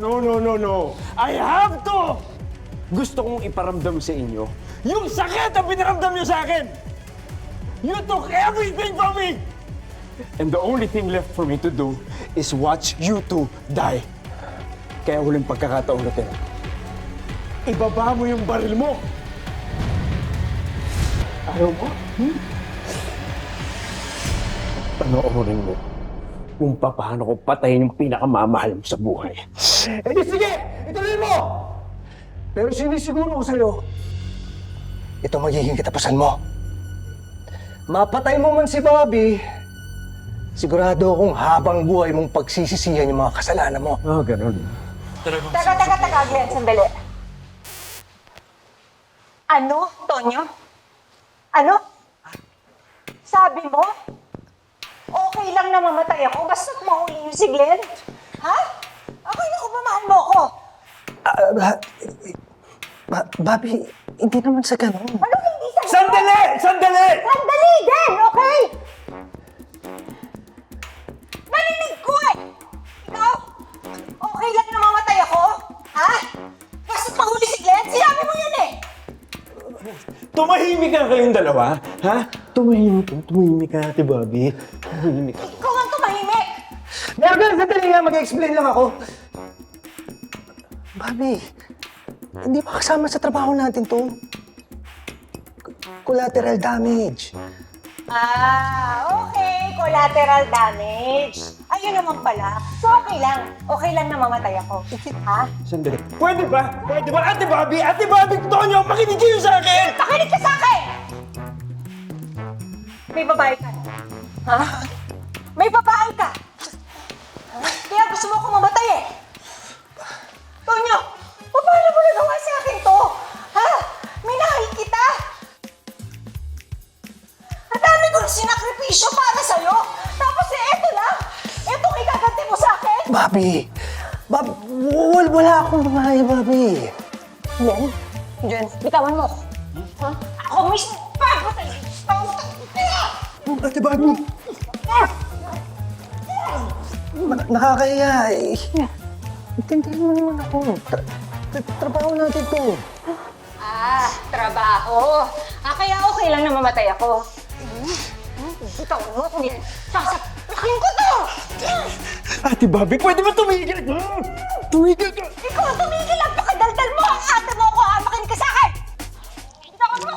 no. I have to! Gusto kong iparamdam sa inyo yung sakit na pinaramdam niyo sa akin! You took everything from me! And the only thing left for me to do is watch you two die. Kaya huling pagkakataon natin. Ibaba mo yung baril mo! Ayaw mo? Panoorin mo kung paano ko patayin yung pinakamamahal mo sa buhay. Eh di sige! Ituloy mo! Pero sinisiguro ko sa'yo, ito magiging katapusan mo. Mapatay mo man si Bobby, sigurado akong habang buhay mong pagsisisihan yung mga kasalanan mo. Ganun. Teka, Glenn, sandali. Ano, Tonyo? Ano? Sabi mo? Okay lang na mamatay ako, basta mahuli yung si Glenn? Ha? Okay na kung mamahal mo ako. Bobby, hindi naman sa ganun. Ano hindi sa... Sandali! Sandali din, okay? Narinig ko eh! Ikaw? Okay lang na mamatay ako? Ha? Basta mahuli si Glenn? Sinabi mo yan eh! Tumahimik ka kayong dalawa, ha? Tumahimik ka, Ate Bobby. Tumahimik ka. Ikaw ang tumahimik! Meron, sandali nga, mag-explain lang ako. Bobby, hindi ba kasama sa trabaho natin to? Collateral damage. Okay. Collateral damage. Ayun naman pala. So, okay lang. Okay lang na mamatay ako. Ha? Sandali. Pwede ba? Ate Bobby, Tonyo, makinig kayo sa akin! Pakinig ka sa akin! May babae ka na. Ha? May babae ka! Ha? Kaya gusto mo akong mamatay eh. Tonyo, paano mo nagawa sa akin to? Ha? Minahal kita! Ang dami kong sinakripisyo para sa'yo! Tapos eto lang! Etong ikaganti mo sa akin! Bobby! Wala akong babae, Bobby. Jen, bitawan mo. Ha? Ako mismo! Papatay! Ate Bobby! Nakakahiya eh. Intindihin mo naman ako. Trabaho natin to. Trabaho. Kaya okay lang na mamatay ako. Bitawan mo, kuya. Sasaklakin ko to! Ate Bobby, pwede ba tumigil? Tumigil ka! Ikaw ang tumigil lang! Pakadaldal mo! Ang ate mo ako! Makinig ka sa akin! Bitawan mo!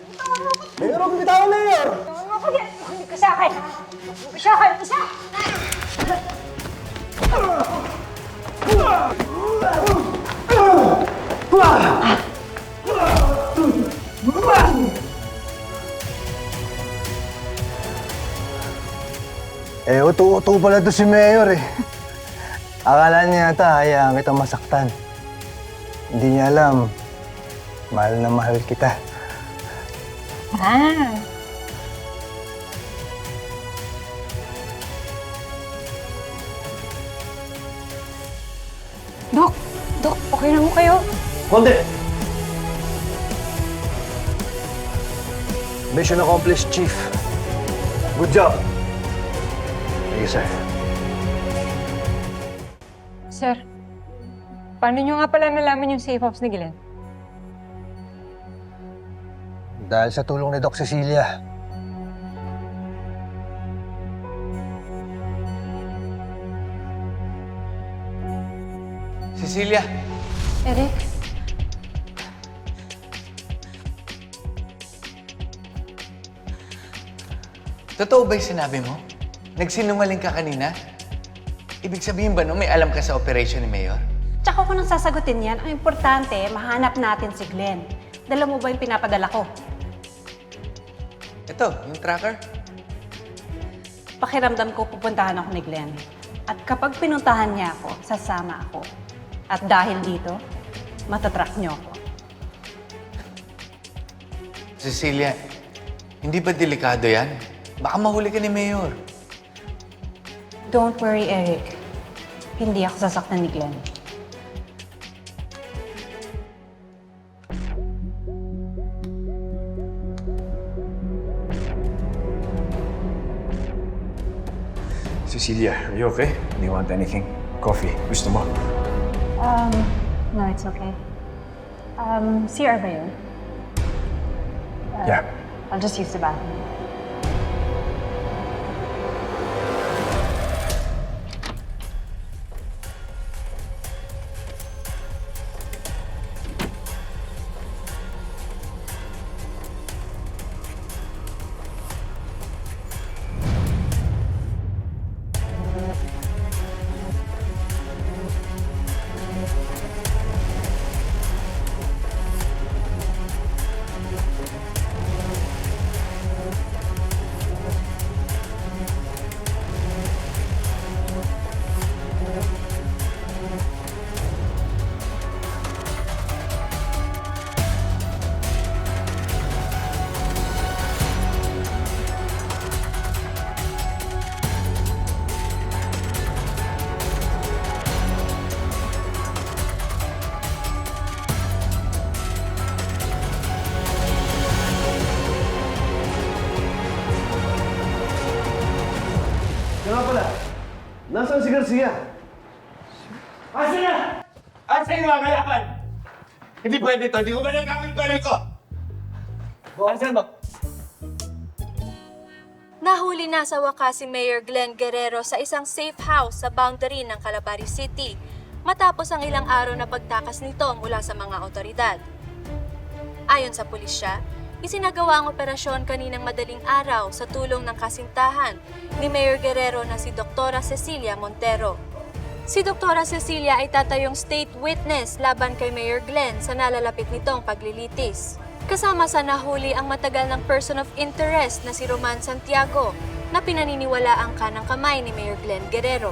Bitawan mo! Mayor, bitawan na yun! Bitawan mo, kuya! Makinig ka sa akin! Makinig ka sa akin! Isa! Uto-uto pala to si Mayor eh. Akala niya yata hayaan kita masaktan. Hindi niya alam, mahal na mahal kita. Dok, okay lang mo kayo? Konti! Mission accomplished, Chief. Good job. Sige, sir. Sir, paano nyo nga pala nalaman yung safe house ni Glenn? Dahil sa tulong ni Doc Cecilia. Cecilia, Eric? totoo ba yung sinabi mo? Nagsinungaling ka kanina? Ibig sabihin ba no, may alam ka sa operation ni Mayor? Tsaka ko nang sasagutin yan, ang importante, mahanap natin si Glenn. Dala mo ba yung pinapadala ko? Ito, yung tracker. Pakiramdam ko pupuntahan ako ni Glenn. At kapag pinuntahan niya ako, sasama ako. At dahil dito, matatrack niyo ako. Cecilia, hindi ba delikado yan? Baka mahuli ka ni Mayor. Don't worry, Eric. Hindi ako sasaktan ni Glenn. Cecilia, are you okay? Do you want anything? Coffee? Gusto mo? No, it's okay. CR ba yun? Yeah. I'll just use the bathroom. Kaya pala, nasaan si Garcia? Asan na? Asan yung mga kalaban? Hindi pwede to. Hindi ko ba nagamit tuloy ko? Asan mo? Nahuli na sa wakas si Mayor Glenn Guerrero sa isang safe house sa boundary ng Calabari City matapos ang ilang araw na pagtakas nito mula sa mga otoridad. Ayon sa pulisya, isinagawa ang operasyon kaninang madaling araw sa tulong ng kasintahan ni Mayor Guerrero na si Dr. Cecilia Montero. Si Dr. Cecilia ay tatayong state witness laban kay Mayor Glenn sa nalalapit nitong paglilitis. Kasama sa nahuli ang matagal ng person of interest na si Roman Santiago na pinaniniwala ang kanang kamay ni Mayor Glenn Guerrero.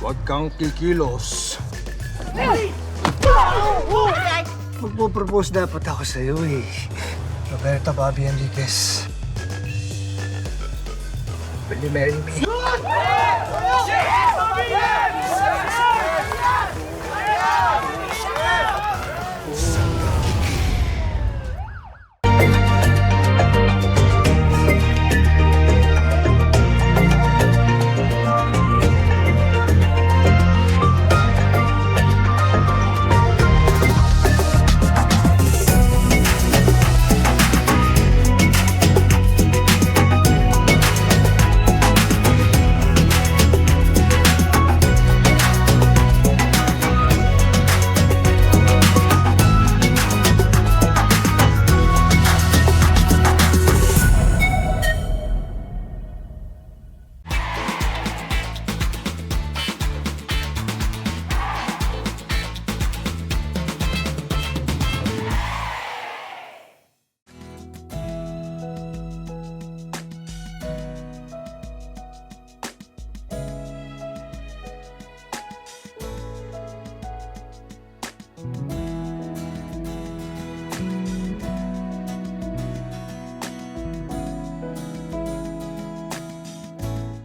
Huwag kang kikilos. Magpo-propose dapat ako sa'yo eh. Roberta Bobby Enriquez. Will you marry me?